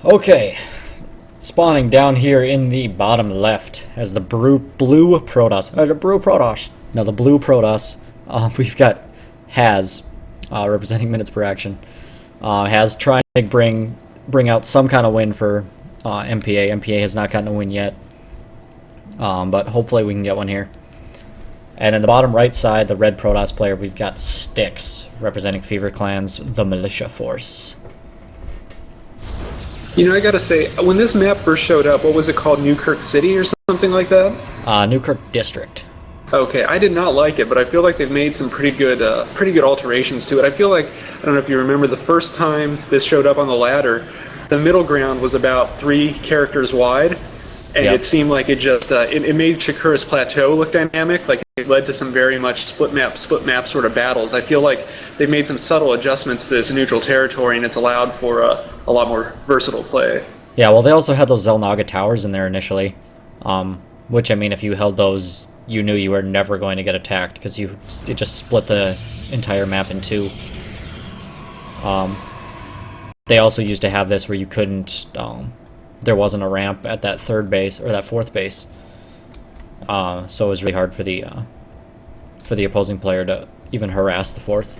Okay, spawning down here in the bottom left as the blue Protoss. The blue Protoss. We've got Haz representing minutes per action. Haz trying to bring out some kind of win for MPA. MPA has not gotten a win yet, but hopefully we can get one here. And in the bottom right side, the red Protoss player, we've got Styx representing Fever Clan's the Militia Force. You know, I gotta say, when this map first showed up, what was it called? Newkirk City or something like that? Newkirk District. Okay, I did not like it, but I feel like they've made some pretty good alterations to it. I feel like, I don't know if you remember, the first time this showed up on the ladder, the middle ground was about 3 characters wide, and Yep. it seemed like it just it made Shakura's Plateau look dynamic. Like it led to some very much split map sort of battles. I feel like they've made some subtle adjustments to this neutral territory, and it's allowed for a lot more versatile play. Yeah, well, they also had those Xel'Naga towers in there initially, which, I mean, if you held those, you knew you were never going to get attacked because it just split the entire map in 2. They also used to have this where you couldn't, there wasn't a ramp at that 3rd base, or that 4th base, so it was really hard for the opposing player to even harass the 4th.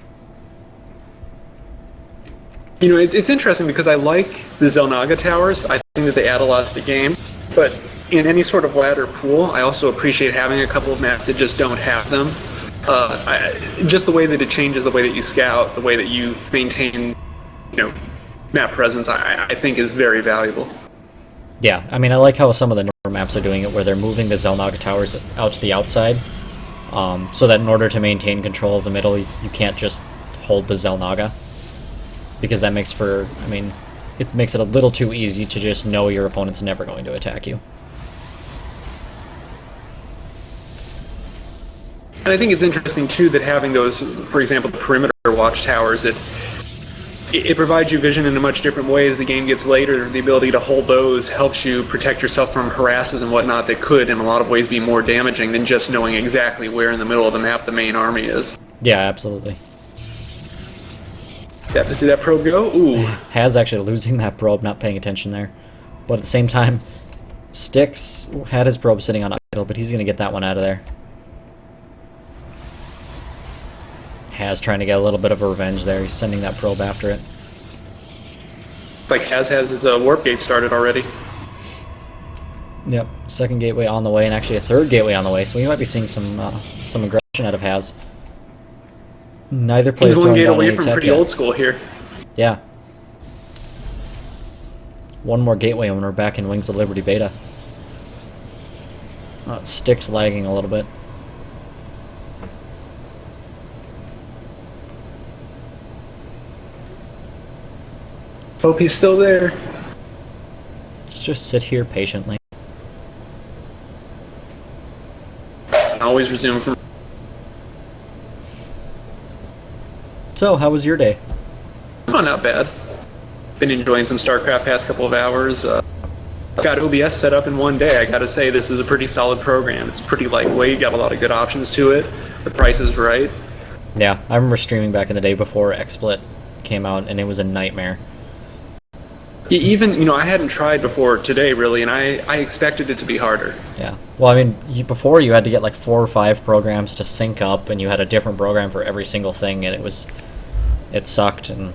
You know, it's interesting because I like the Xel'Naga towers. I think that they add a lot to the game, but in any sort of ladder pool, I also appreciate having a couple of maps that just don't have them. Just the way that it changes the way that you scout, the way that you maintain, map presence, I think is very valuable. Yeah, I mean, I like how some of the newer maps are doing it, where they're moving the Xel'Naga towers out to the outside, so that in order to maintain control of the middle, you can't just hold the Xel'Naga, because that makes for, I mean, it makes it a little too easy to just know your opponent's never going to attack you. And I think it's interesting, too, that having those, for example, the perimeter watchtowers, it provides you vision in a much different way as the game gets later. The ability to hold those helps you protect yourself from harasses and whatnot that could, in a lot of ways, be more damaging than just knowing exactly where in the middle of the map the main army is. Yeah, absolutely. Yeah, did that probe go? Ooh. Haz actually losing that probe, not paying attention there. But at the same time, Styx had his probe sitting on idle, but he's going to get that one out of there. Haz trying to get a little bit of a revenge there. He's sending that probe after it. It's like Haz has his warp gate started already. Yep, 2nd gateway on the way, and actually a 3rd gateway on the way, so we might be seeing some aggression out of Haz. Neither player He's one throwing gate down away any from tech pretty yet. old school here. Yeah. One more gateway when we're back in Wings of Liberty beta. Styx lagging a little bit. Hope he's still there. Let's just sit here patiently. Always resume from. So, how was your day? Oh, not bad. Been enjoying some StarCraft past couple of hours. Got OBS set up in one day. I gotta say, this is a pretty solid program. It's pretty lightweight, got a lot of good options to it. The price is right. Yeah, I remember streaming back in the day before XSplit came out, and it was a nightmare. Even, I hadn't tried before today, really, and I expected it to be harder. Yeah. Well, I mean, before you had to get like 4 or 5 programs to sync up, and you had a different program for every single thing, and it sucked, and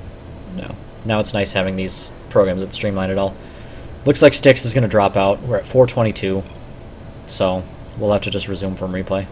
now it's nice having these programs that streamline it all. Looks like Styx is going to drop out. We're at 422, so we'll have to just resume from replay.